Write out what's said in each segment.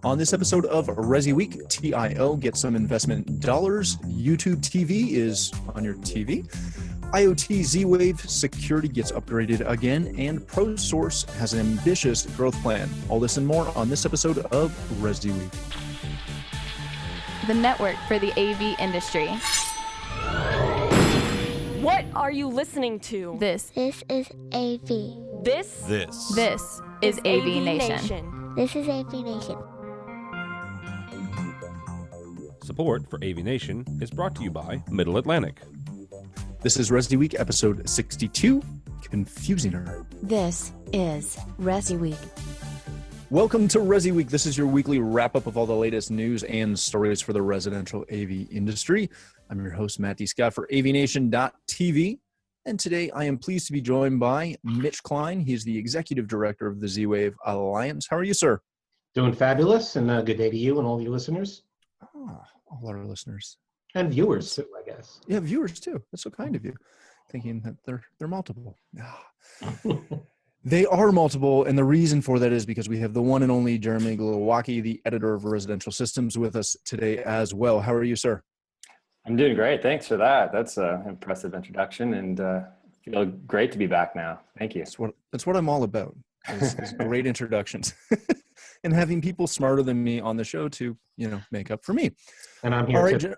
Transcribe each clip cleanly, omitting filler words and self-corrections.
On this episode of Resiweek, TIO gets some investment dollars, YouTube TV is on your TV, IoT Z-Wave security gets upgraded again, and Prosource has an ambitious growth plan. All this and more on this episode of Resiweek. The network for the AV industry. What are you listening to? This is AV. This is AVNation. This is AVNation. Support for AVNation is brought to you by Middle Atlantic. This is Resiweek, episode 62, Confusing Her. This is Resiweek. Welcome to Resiweek. This is your weekly wrap-up of all the latest news and stories for the residential AV industry. I'm your host, Matt D. Scott for AVNation.tv. And today I am pleased to be joined by Mitch Klein. He is the Executive Director of the Z-Wave Alliance. How are you, sir? Doing fabulous, and good day to you and all your listeners. All our listeners. And viewers, too, I guess. Yeah, viewers, too. That's so kind of you, thinking that they're multiple. They are multiple, and the reason for that is because we have the one and only Jeremy Glowacki, the editor of Residential Systems, with us today as well. How are you, sir? I'm doing great. Thanks for that. That's an impressive introduction, and feel great to be back now. Thank you. That's what I'm all about, is great introductions. And having people smarter than me on the show to, make up for me. And I'm here too.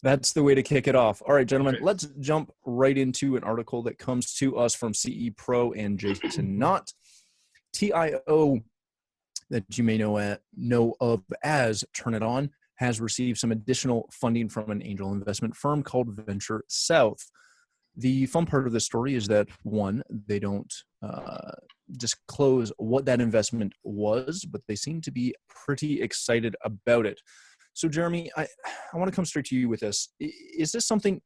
That's the way to kick it off. All right, gentlemen, let's jump right into an article that comes to us from CE Pro and Jason Knott. TIO, that you may know of as Turn It On, has received some additional funding from an angel investment firm called Venture South. The fun part of the story is that, one, they don't disclose what that investment was, but they seem to be pretty excited about it. So, Jeremy, I want to come straight to you with this. Is this something,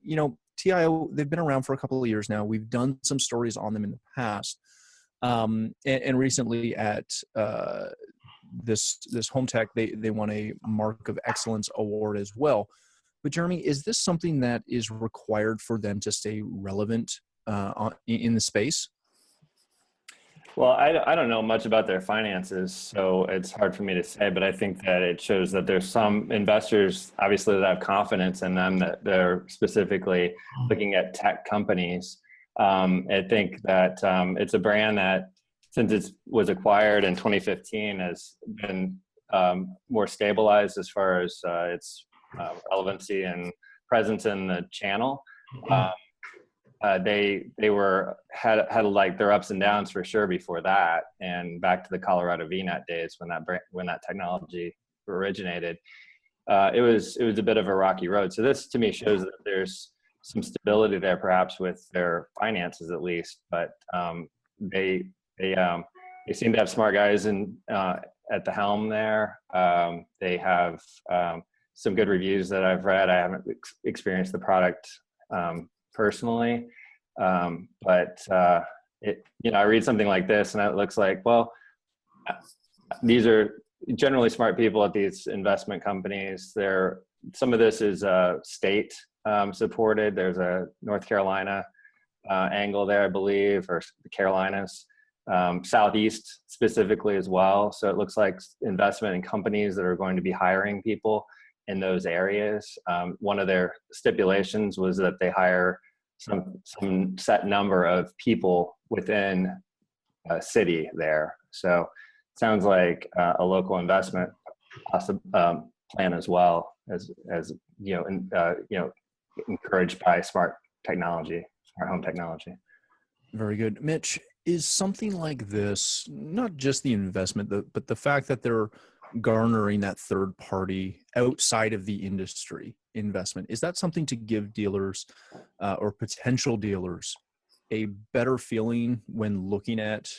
TIO, they've been around for a couple of years now. We've done some stories on them in the past. And recently at this Home Tech, they won a Mark of Excellence award as well. But Jeremy, is this something that is required for them to stay relevant in the space? Well, I don't know much about their finances, so it's hard for me to say, but I think that it shows that there's some investors, obviously, that have confidence in them, that they're specifically looking at tech companies. I think that it's a brand that, since it was acquired in 2015, has been more stabilized as far as its relevancy and presence in the channel. They had like their ups and downs for sure before that, and back to the Colorado VNet days when that technology originated. It was a bit of a rocky road. So this to me shows that there's some stability there, perhaps with their finances at least. But they seem to have smart guys at the helm there. They have some good reviews that I've read. I haven't experienced the product personally, but I read something like this and it looks like, well, these are generally smart people at these investment companies. Some of this is state supported. There's a North Carolina angle there, I believe, or the Carolinas, Southeast specifically as well. So it looks like investment in companies that are going to be hiring people in those areas. One of their stipulations was that they hire some set number of people within a city there. So it sounds like a local investment plan as well, as encouraged by smart home technology. Very good. Mitch, is something like this, not just the investment, but the fact that they're garnering that third party outside of the industry investment, is that something to give dealers or potential dealers a better feeling when looking at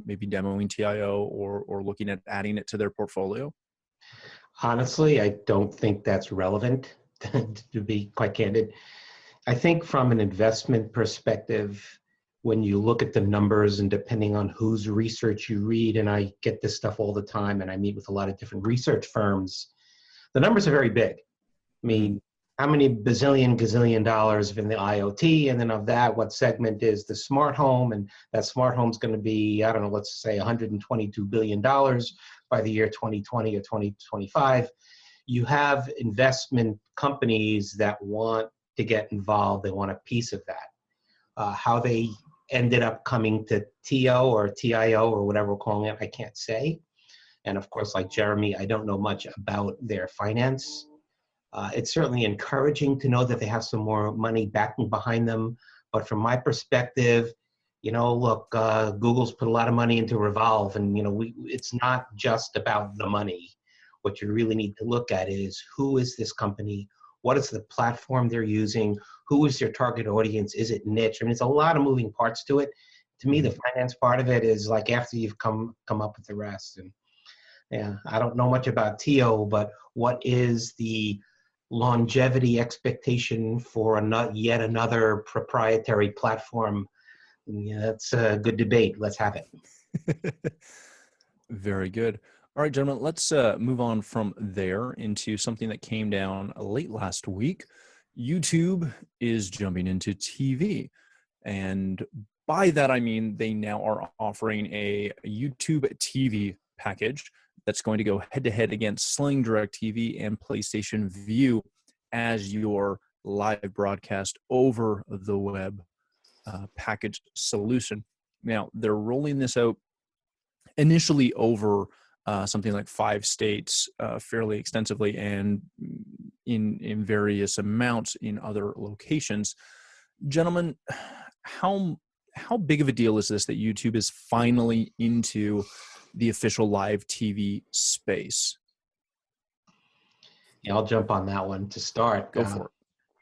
maybe demoing TIO or looking at adding it to their portfolio? Honestly, I don't think that's relevant, to be quite candid. I think from an investment perspective, when you look at the numbers and depending on whose research you read, and I get this stuff all the time and I meet with a lot of different research firms, the numbers are very big. I mean, how many bazillion, gazillion dollars in the IoT, and then of that, what segment is the smart home, and that smart home's going to be, I don't know, let's say $122 billion by the year 2020 or 2025. You have investment companies that want to get involved. They want a piece of that. How they ended up coming to TO or TIO or whatever we're calling it, I can't say. And of course, like Jeremy, I don't know much about their finance. It's certainly encouraging to know that they have some more money backing behind them. But from my perspective, look, Google's put a lot of money into Revolve, and it's not just about the money. What you really need to look at is, who is this company? What is the platform they're using? Who is their target audience? Is it niche? I mean, it's a lot of moving parts to it. To me, the finance part of it is like after you've come up with the rest. And yeah, I don't know much about TO, but what is the longevity expectation for yet another proprietary platform? Yeah, that's a good debate. Let's have it. Very good. All right, gentlemen, let's move on from there into something that came down late last week. YouTube is jumping into TV. And by that, I mean they now are offering a YouTube TV package that's going to go head-to-head against Sling DirecTV and PlayStation View as your live broadcast over the web package solution. Now, they're rolling this out initially over something like 5 states fairly extensively, and in various amounts in other locations. Gentlemen, how big of a deal is this that YouTube is finally into the official live TV space? Yeah, I'll jump on that one to start. Go for it.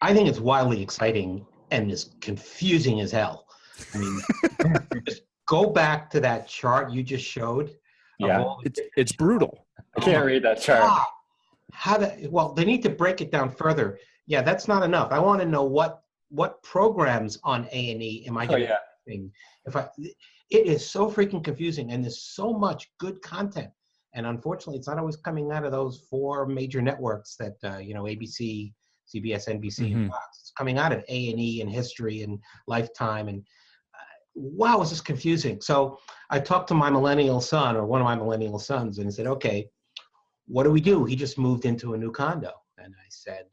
I think it's wildly exciting and is confusing as hell. I mean, just go back to that chart you just showed. Yeah, it's brutal. I can't read that chart. Well, they need to break it down further. Yeah, that's not enough. I want to know what programs on A&E am I getting? It is so freaking confusing, and there's so much good content. And unfortunately, it's not always coming out of those 4 major networks that, ABC, CBS, NBC, and Fox. It's coming out of A&E and History and Lifetime. And wow, is this confusing. So I talked to my millennial son, or one of my millennial sons, and he said, okay, what do we do? He just moved into a new condo. And I said,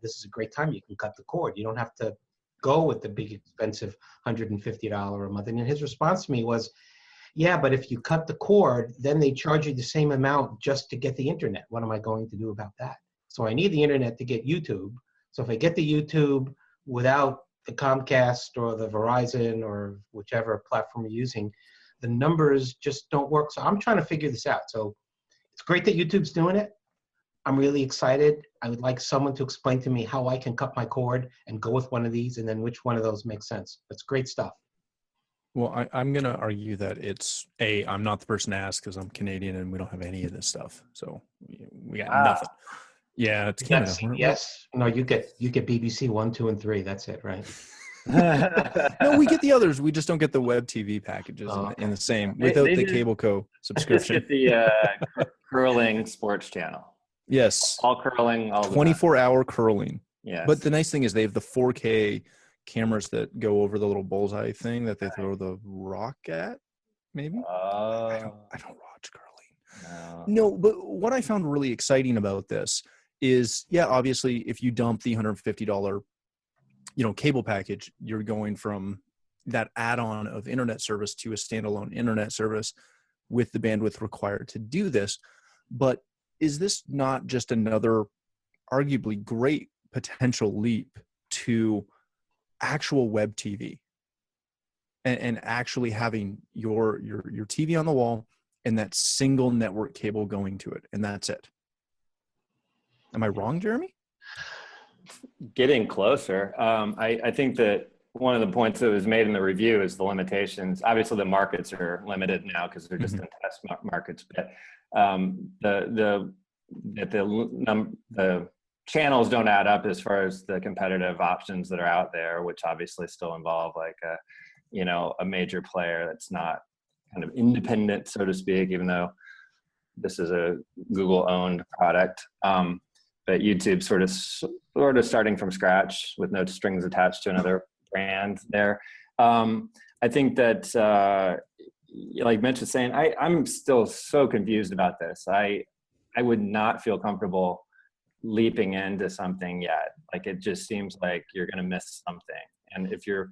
this is a great time. You can cut the cord. You don't have to go with the big, expensive $150 a month. And his response to me was, yeah, but if you cut the cord, then they charge you the same amount just to get the internet. What am I going to do about that? So I need the internet to get YouTube. So if I get the YouTube without the Comcast or the Verizon or whichever platform you're using, the numbers just don't work. So I'm trying to figure this out. So it's great that YouTube's doing it. I'm really excited. I would like someone to explain to me how I can cut my cord and go with one of these, and then which one of those makes sense. It's great stuff. Well, I'm going to argue that I'm not the person to ask because I'm Canadian and we don't have any of this stuff. So we got nothing. Yeah, it's Canada. Yes. No, you get BBC 1, 2, and 3. That's it, right? No, we get the others. We just don't get the web TV packages in the same without the Cable Co subscription. Just get the curling sports channel. Yes. All curling. All 24-hour curling. Yes. But the nice thing is they have the 4K cameras that go over the little bullseye thing that they throw the rock at, maybe? I don't watch curling. No, but what I found really exciting about this is, yeah, obviously, if you dump the $150, cable package, you're going from that add-on of internet service to a standalone internet service with the bandwidth required to do this. But is this not just another arguably great potential leap to actual web TV and actually having your TV on the wall and that single network cable going to it, and that's it? Am I wrong, Jeremy? Getting closer. I think that one of the points that was made in the review is the limitations. Obviously, the markets are limited now because they're just in test markets. But the channels don't add up as far as the competitive options that are out there, which obviously still involve like a major player that's not kind of independent, so to speak, even though this is a Google-owned product. but YouTube sort of starting from scratch with no strings attached to another brand there. I think that, like Mitch was saying, I'm still so confused about this. I would not feel comfortable leaping into something yet. Like, it just seems like you're going to miss something. And if you're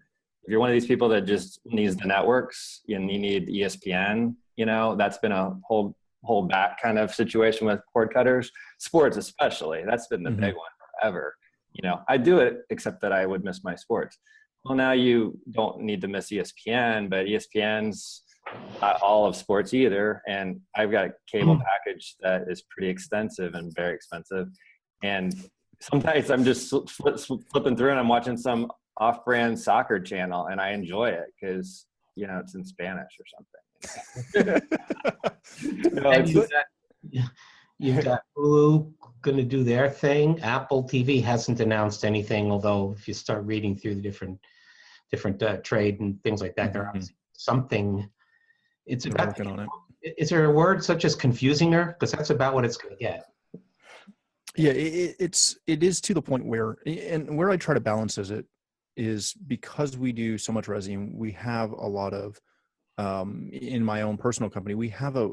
one of these people that just needs the networks and you need ESPN, that's been a hold back kind of situation with cord cutters. Sports especially, that's been the big one forever. I do it, except that I would miss my sports. Well, now you don't need to miss ESPN, but ESPN's not all of sports either. And I've got a cable package that is pretty extensive and very expensive. And sometimes I'm just flipping through and I'm watching some off-brand soccer channel and I enjoy it because, it's in Spanish or something. You've got Hulu going to do their thing. Apple TV hasn't announced anything, although if you start reading through the different trade and things like that, there are something. It's about working on it. Is there a word such as confusing her? Because that's about what it's going to get. Yeah, it is to the point where, and where I try to balance is because we do so much resi, and we have a lot of, in my own personal company, we have a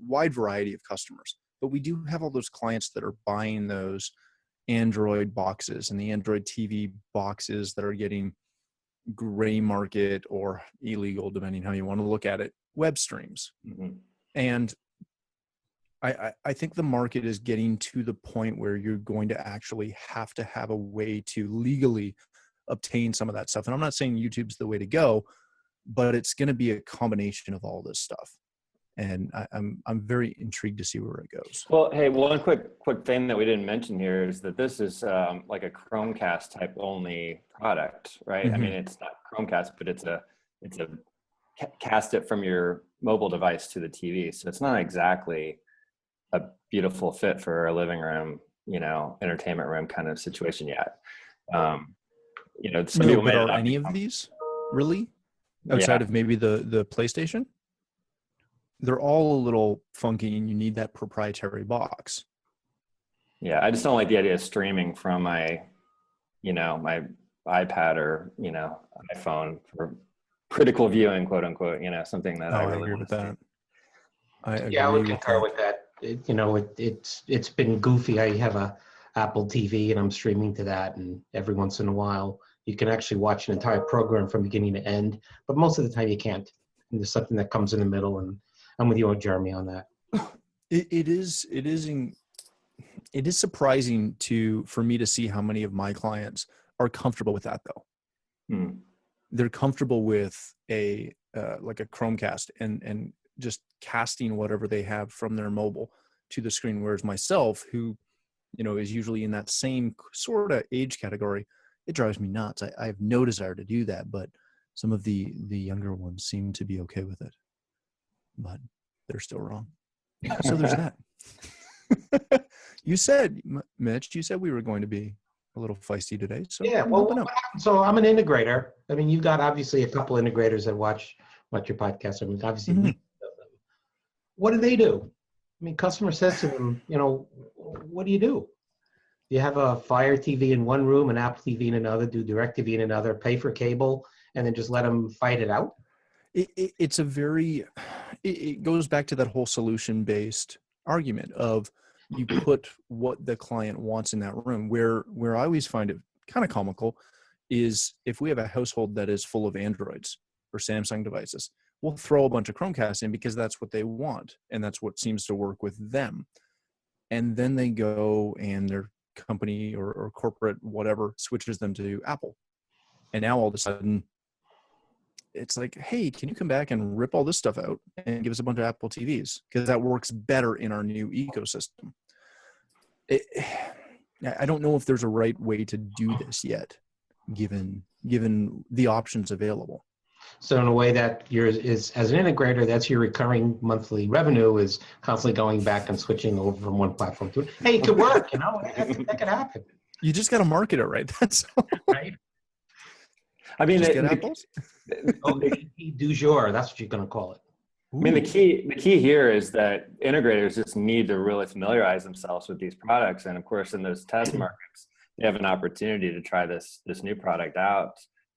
wide variety of customers, but we do have all those clients that are buying those Android boxes and the Android TV boxes that are getting gray market or illegal, depending how you want to look at it, web streams. And I think the market is getting to the point where you're going to actually have to have a way to legally obtain some of that stuff. And I'm not saying YouTube's the way to go, but it's going to be a combination of all this stuff. And I'm very intrigued to see where it goes. Well, hey, one quick thing that we didn't mention here is that this is like a Chromecast type only product, right? I mean, it's not Chromecast, but it's a cast it from your mobile device to the TV. So it's not exactly a beautiful fit for a living room, entertainment room kind of situation yet. Some people but are any of these really outside of maybe the PlayStation? They're all a little funky, and you need that proprietary box. Yeah, I just don't like the idea of streaming from my, my iPad or iPhone for critical viewing, quote unquote. Something that I really agree with that. I would concur with that. It's been goofy. I have a Apple TV and I'm streaming to that, and every once in a while you can actually watch an entire program from beginning to end, but most of the time you can't. And there's something that comes in the middle, and I'm with you and Jeremy on that. It is surprising for me to see how many of my clients are comfortable with that though. They're comfortable with like a Chromecast and just casting whatever they have from their mobile to the screen. Whereas myself, who, is usually in that same sort of age category, it drives me nuts. I have no desire to do that, but some of the younger ones seem to be okay with it, but they're still wrong. So there's that. You said, Mitch, we were going to be a little feisty today. So yeah, well, so I'm an integrator. I mean, you've got obviously a couple integrators that watch your podcast. I mean, obviously, what do they do? I mean, customer says to them, what do you do? You have a Fire TV in one room, an Apple TV in another, do DirecTV in another, pay for cable, and then just let them fight it out? It goes back to that whole solution-based argument of you put what the client wants in that room. Where I always find it kind of comical is if we have a household that is full of Androids or Samsung devices, we'll throw a bunch of Chromecasts in because that's what they want and that's what seems to work with them. And then they go and their company or corporate whatever switches them to Apple. And now all of a sudden it's like, hey, can you come back and rip all this stuff out and give us a bunch of Apple TVs? Because that works better in our new ecosystem. I don't know if there's a right way to do this yet, given the options available. So in a way that is as an integrator, that's your recurring monthly revenue is constantly going back and switching over from one platform to it. Hey, it could work, that could happen. You just got to market it right. That's all. Right. I mean, get apples. Du jour, that's what you're going to call it. I mean, the key here is that integrators just need to really familiarize themselves with these products. And of course, in those test markets, they have an opportunity to try this new product out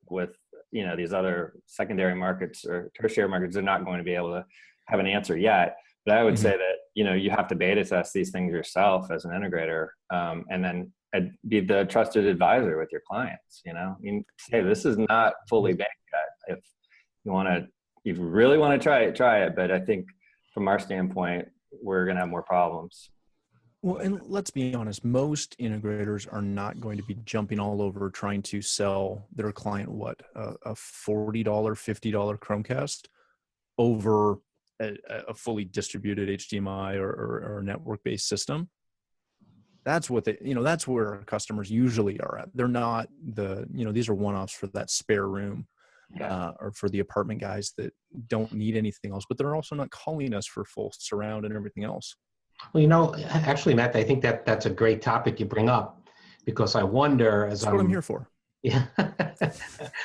with, these other secondary markets or tertiary markets. They're not going to be able to have an answer yet. But I would say that, you have to beta test these things yourself as an integrator, and then be the trusted advisor with your clients, I mean, hey, this is not fully baked yet. If you really want to try it. But I think from our standpoint, we're going to have more problems. Well, and let's be honest, most integrators are not going to be jumping all over trying to sell their client, a $40, $50 Chromecast over a fully distributed HDMI or network-based system. That's what that's where our customers usually are at. They're not these are one-offs for that spare room. Or for the apartment guys that don't need anything else, but they're also not calling us for full surround and everything else. Well, actually, Matt, I think that's a great topic you bring up, because I wonder That's what I'm here for. Yeah,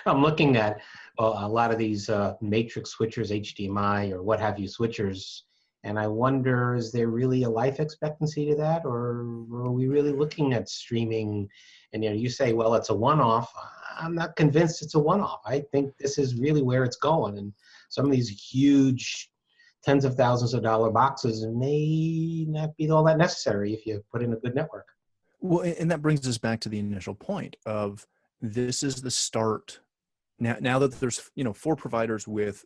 I'm looking at a lot of these matrix switchers, HDMI or what have you switchers, and I wonder, is there really a life expectancy to that, or are we really looking at streaming? And you say, well, it's a one-off. I'm not convinced it's a one-off. I think this is really where it's going. And some of these huge tens of thousands of dollar boxes may not be all that necessary if you put in a good network. Well, and that brings us back to the initial point of this is the start. Now that there's, 4 providers with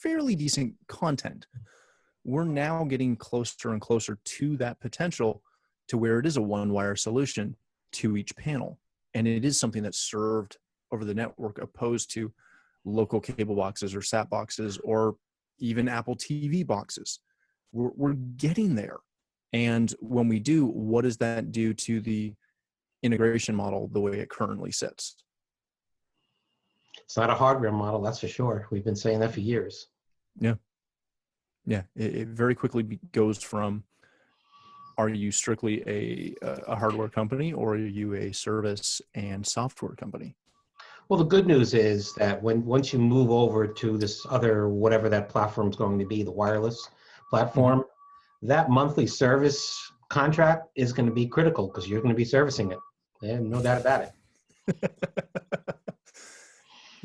fairly decent content, we're now getting closer and closer to that potential to where it is a one-wire solution to each panel. And it is something that's served over the network, opposed to local cable boxes or SAT boxes or even Apple TV boxes. We're getting there. And when we do, what does that do to the integration model the way it currently sits? It's not a hardware model, that's for sure. We've been saying that for years. Yeah. It very quickly goes from, are you strictly a hardware company, or are you a service and software company? Well, the good news is that once you move over to this other, whatever that platform is going to be, the wireless platform, that monthly service contract is going to be critical, because you're going to be servicing it. Yeah, no doubt about it.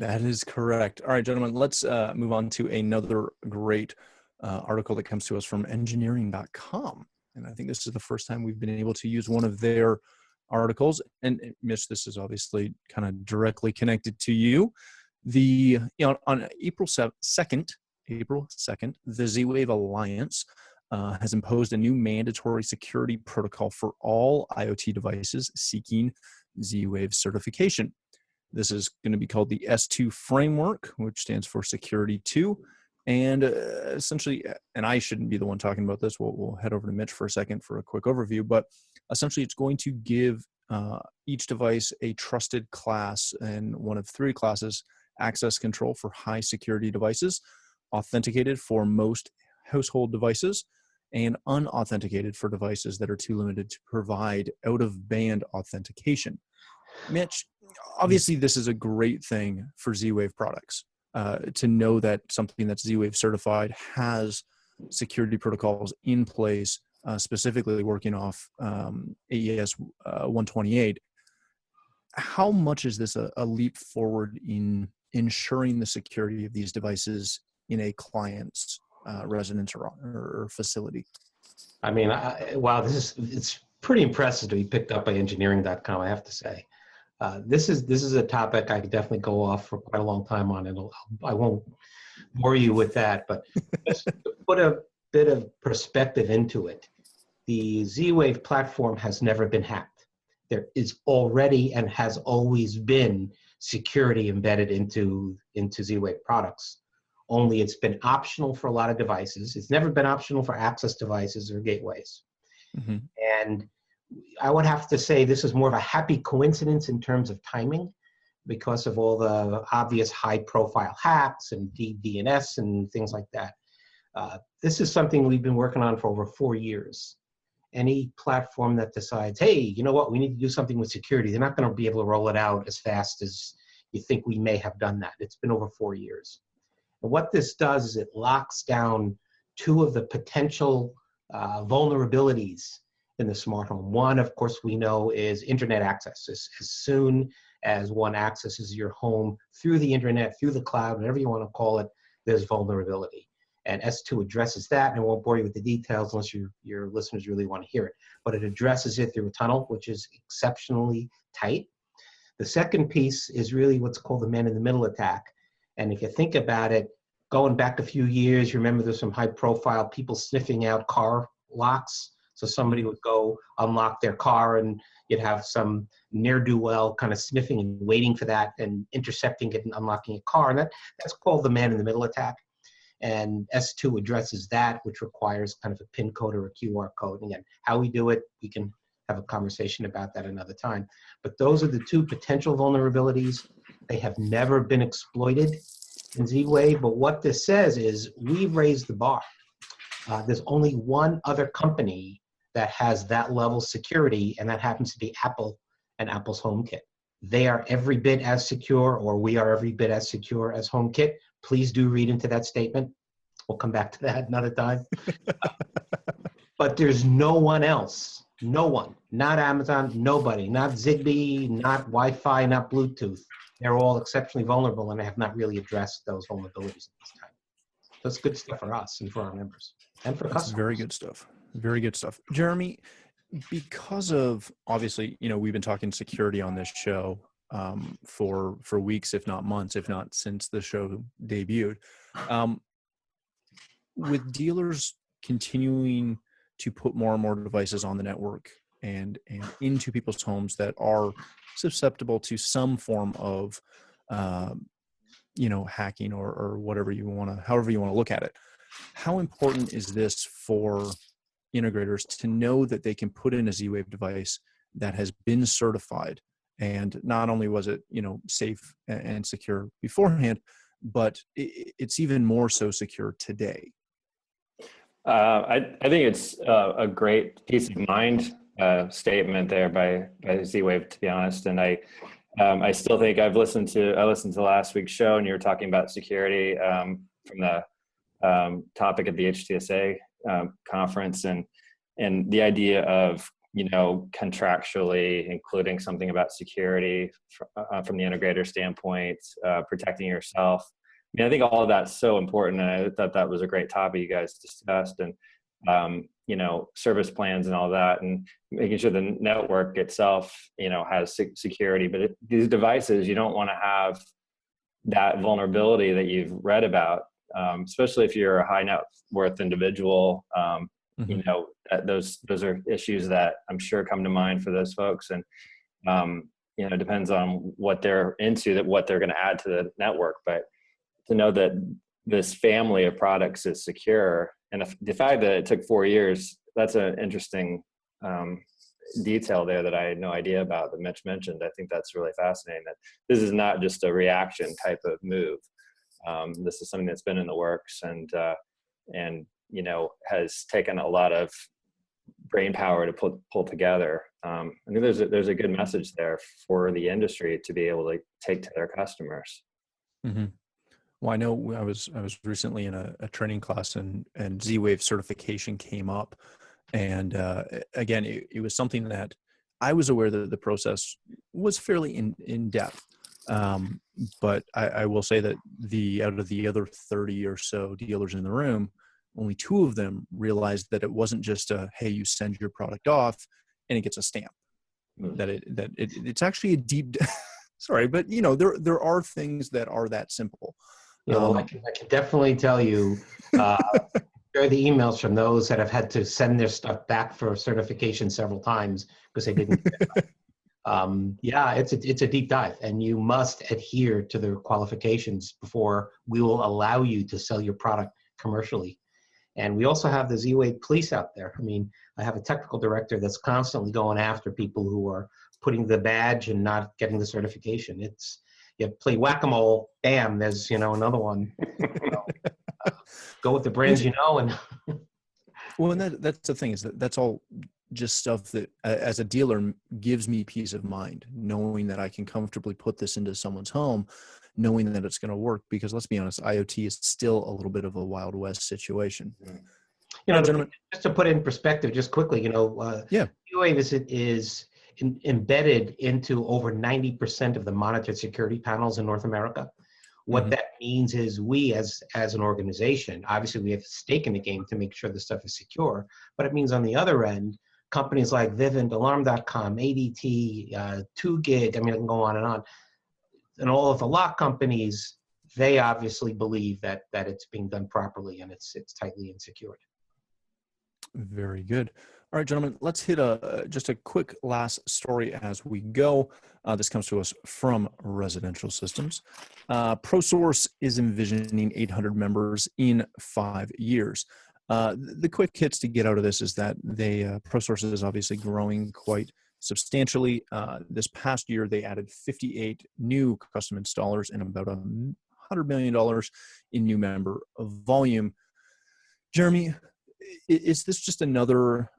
That is correct. All right, gentlemen, let's move on to another great article that comes to us from engineering.com. And I think this is the first time we've been able to use one of their articles. And Mitch, this is obviously kind of directly connected to you. On April 2nd, the Z-Wave Alliance has imposed a new mandatory security protocol for all IoT devices seeking Z-Wave certification. This is going to be called the S2 framework, which stands for Security 2. And essentially, and I shouldn't be the one talking about this, we'll head over to Mitch for a second for a quick overview, but essentially it's going to give each device a trusted class and one of 3 classes: access control for high security devices, authenticated for most household devices, and unauthenticated for devices that are too limited to provide out-of-band authentication. Mitch, obviously this is a great thing for Z-Wave products. To know that something that's Z-Wave certified has security protocols in place, specifically working off AES 128. How much is this a leap forward in ensuring the security of these devices in a client's residence or facility? I mean, wow, it's pretty impressive to be picked up by engineering.com, I have to say. This is a topic I could definitely go off for quite a long time on, and I won't bore you with that, but just to put a bit of perspective into it. The Z-Wave platform has never been hacked. There is already and has always been security embedded into Z-Wave products. Only it's been optional for a lot of devices. It's never been optional for access devices or gateways. Mm-hmm. And I would have to say this is more of a happy coincidence in terms of timing, because of all the obvious high-profile hacks and DNS and things like that. This is something we've been working on for over 4 years. Any platform that decides, hey, you know what, we need to do something with security, they're not going to be able to roll it out as fast as you think we may have done that. It's been over 4 years. And what this does is it locks down two of the potential vulnerabilities in the smart home. One, of course, we know is internet access. As soon as one accesses your home through the internet, through the cloud, whatever you want to call it, there's vulnerability. And S2 addresses that, and I won't bore you with the details unless your listeners really want to hear it. But it addresses it through a tunnel, which is exceptionally tight. The second piece is really what's called the man-in-the-middle attack. And if you think about it, going back a few years, you remember there's some high-profile people sniffing out car locks. So somebody would go unlock their car, and you'd have some ne'er-do-well kind of sniffing and waiting for that and intercepting it and unlocking a car. And that's called the man-in-the-middle attack. And S2 addresses that, which requires kind of a PIN code or a QR code. And again, how we do it, we can have a conversation about that another time. But those are the two potential vulnerabilities. They have never been exploited in Z-Wave, but what this says is we've raised the bar. There's only one other company that has that level of security, and that happens to be Apple and Apple's HomeKit. They are every bit as secure, or we are every bit as secure as HomeKit. Please do read into that statement. We'll come back to that another time. But there's no one else, no one, not Amazon, nobody, not Zigbee, not Wi-Fi, not Bluetooth. They're all exceptionally vulnerable, and they have not really addressed those vulnerabilities at this time. That's good stuff for us and for our members and for customers. Very good stuff. Very good stuff. Jeremy, because of, obviously, we've been talking security on this show for weeks, if not months, if not since the show debuted. With dealers continuing to put more and more devices on the network and into people's homes that are susceptible to some form of, hacking or whatever however you want to look at it. How important is this for integrators to know that they can put in a Z-Wave device that has been certified, and not only was it safe and secure beforehand, but it's even more so secure today? I think it's a great peace of mind statement there by Z-Wave, to be honest. And I still think I listened to last week's show, and you were talking about security from the topic at the HTSA conference, and the idea of contractually including something about security from the integrator standpoint, protecting yourself. I mean, I think all of that's so important, and I thought that was a great topic you guys discussed, and service plans and all that, and making sure the network itself has security. But these devices, you don't want to have that vulnerability that you've read about, especially if you're a high net worth individual. Those are issues that I'm sure come to mind for those folks, and it depends on what they're into, what they're going to add to the network. But to know that this family of products is secure, and the fact that it took 4 years, that's an interesting detail there that I had no idea about, that Mitch mentioned. I think that's really fascinating, that this is not just a reaction type of move. This is something that's been in the works, and has taken a lot of brain power to pull together. I think there's a good message there for the industry to be able to take to their customers. Mm-hmm. Well, I know I was recently in a training class, and Z-Wave certification came up, and again, it was something that I was aware that the process was fairly in depth, but I will say that out of the other 30 or so dealers in the room, only 2 of them realized that it wasn't just hey, you send your product off and it gets a stamp. That it's actually a deep sorry, but there are things that are that simple. I can definitely tell you, share the emails from those that have had to send their stuff back for certification several times because they didn't get it. It's a deep dive, and you must adhere to the qualifications before we will allow you to sell your product commercially. And we also have the Z-Wave police out there. I mean, I have a technical director that's constantly going after people who are putting the badge and not getting the certification. You play whack-a-mole, bam, there's, another one. Go with the brands and Well, and that's the thing, is that's all just stuff that as a dealer gives me peace of mind, knowing that I can comfortably put this into someone's home. knowing that it's going to work, because let's be honest, IoT is still a little bit of a Wild West situation. Gentlemen, just to put it in perspective, just quickly, UA is embedded into over 90% of the monitored security panels in North America. What that means is we as an organization, obviously we have a stake in the game to make sure the stuff is secure, but it means on the other end, companies like Vivint, Alarm.com, ADT, 2Gig, I mean, I can go on, and all of the lock companies, they obviously believe that it's being done properly and it's tightly and secured. Very good. All right, gentlemen, let's hit just a quick last story as we go. This comes to us from Residential Systems. Prosource is envisioning 800 members in 5 years. The quick hits to get out of this is that Prosource is obviously growing quite substantially. This past year, they added 58 new custom installers and about $100 million in new member volume. Jeremy, is this just another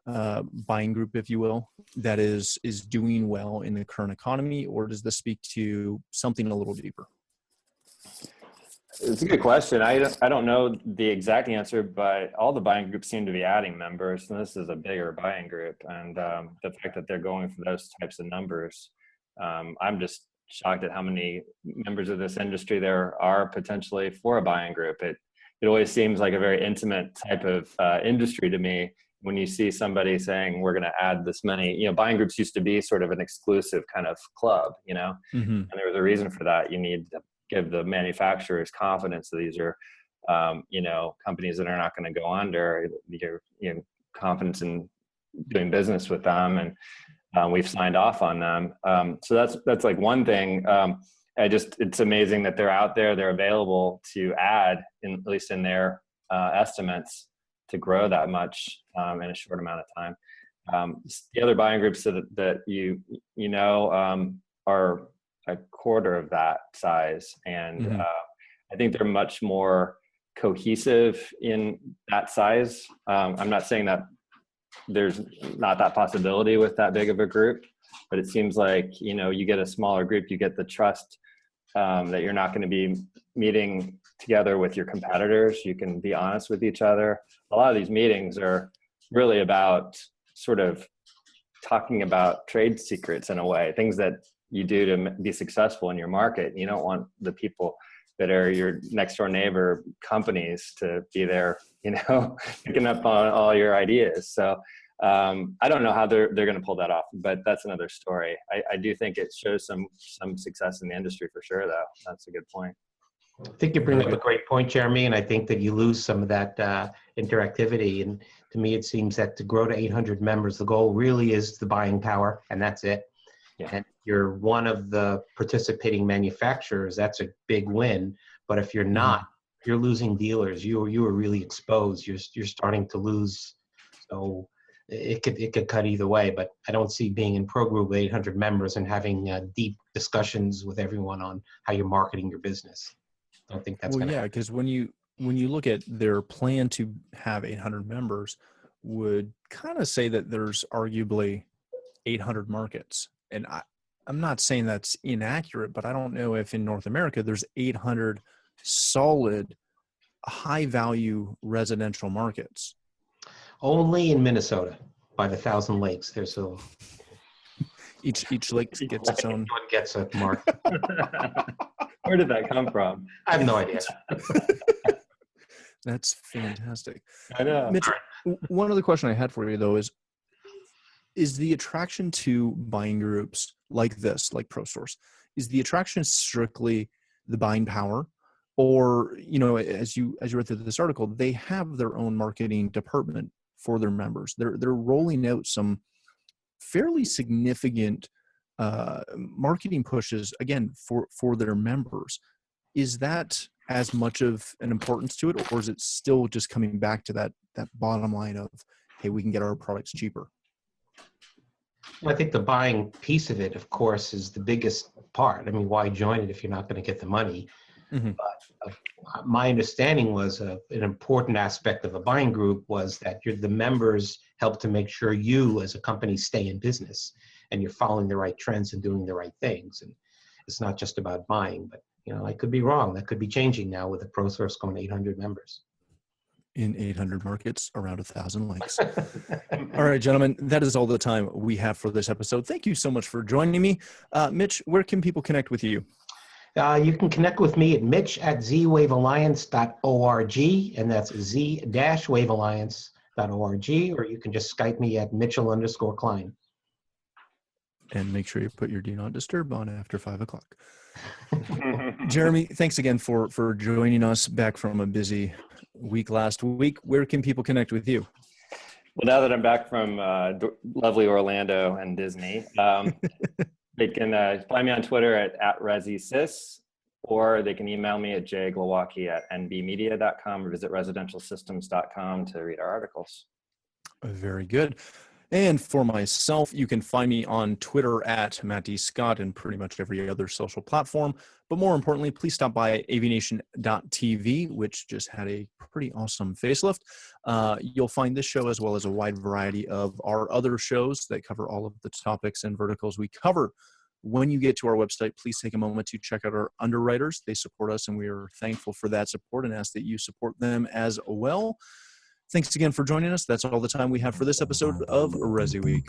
buying group, if you will, that is doing well in the current economy, or does this speak to something a little deeper? It's a good question. I don't know the exact answer, but all the buying groups seem to be adding members, and this is a bigger buying group. And the fact that they're going for those types of numbers, I'm just shocked at how many members of this industry there are potentially for a buying group. It always seems like a very intimate type of industry to me when you see somebody saying we're going to add this many. Buying groups used to be sort of an exclusive kind of club, and there was a reason for that. You need to give the manufacturers confidence that these are, companies that are not going to go under. Your confidence in doing business with them, and we've signed off on them. So that's like one thing. It's amazing that they're out there, they're available to add, at least in their estimates, to grow that much in a short amount of time. The other buying groups that are a quarter of that size, and I think they're much more cohesive in that size. I'm not saying that there's not that possibility with that big of a group, but it seems like you get a smaller group, you get the trust that you're not going to be meeting together with your competitors. You can be honest with each other. A lot of these meetings are really about sort of talking about trade secrets in a way, things that you do to be successful in your market. You don't want the people that are your next door neighbor companies to be there, picking up on all your ideas. So I don't know how they're going to pull that off, but that's another story. I do think it shows some success in the industry for sure, though. That's a good point. I think you bring up a great point, Jeremy, and I think that you lose some of that interactivity. And to me, it seems that to grow to 800 members, the goal really is the buying power, and that's it. Yeah. And you're one of the participating manufacturers, that's a big win. But if you're not, you're losing dealers. You are really exposed. You're starting to lose. So it could cut either way. But I don't see being in Pro Group with 800 members and having deep discussions with everyone on how you're marketing your business. I don't think that's going to happen. Because when you look at their plan to have 800 members, would kind of say that there's arguably 800 markets. And I'm not saying that's inaccurate, but I don't know if in North America there's 800 solid, high-value residential markets. Only in Minnesota, by the Thousand Lakes, there's a each lake gets its own. one gets a mark. Where did that come from? I have no idea. That's fantastic. I know. Mitch, one other question I had for you though is the attraction to buying groups like this, like Prosource, is the attraction strictly the buying power? Or, as you read through this article, they have their own marketing department for their members. They're rolling out some fairly significant marketing pushes, again, for their members. Is that as much of an importance to it, or is it still just coming back to that bottom line of, hey, we can get our products cheaper? Well, I think the buying piece of it, of course, is the biggest part. I mean, why join it if you're not going to get the money? But my understanding was an important aspect of a buying group was that the members help to make sure you as a company stay in business and you're following the right trends and doing the right things. And it's not just about buying, but I could be wrong. That could be changing now with the Prosource going to 800 members. In 800 markets, around 1,000 links. All right, gentlemen, that is all the time we have for this episode. Thank you so much for joining me. Mitch, where can people connect with you? You can connect with me at mitch@zwavealliance.org, and that's z-wavealliance.org, or you can just Skype me at Mitchell_Klein. And make sure you put your do not disturb on after 5 o'clock. Jeremy, thanks again for joining us back from a busy week last week. Where can people connect with you? Well, now that I'm back from lovely Orlando and Disney, they can find me on Twitter at ResiSys, or they can email me at jglowacki@nbmedia.com or visit residentialsystems.com to read our articles. Very good. And for myself, you can find me on Twitter at Matt D. Scott and pretty much every other social platform. But more importantly, please stop by AVNation.tv, which just had a pretty awesome facelift. You'll find this show as well as a wide variety of our other shows that cover all of the topics and verticals we cover. When you get to our website, please take a moment to check out our underwriters. They support us, and we are thankful for that support and ask that you support them as well. Thanks again for joining us. That's all the time we have for this episode of Resiweek.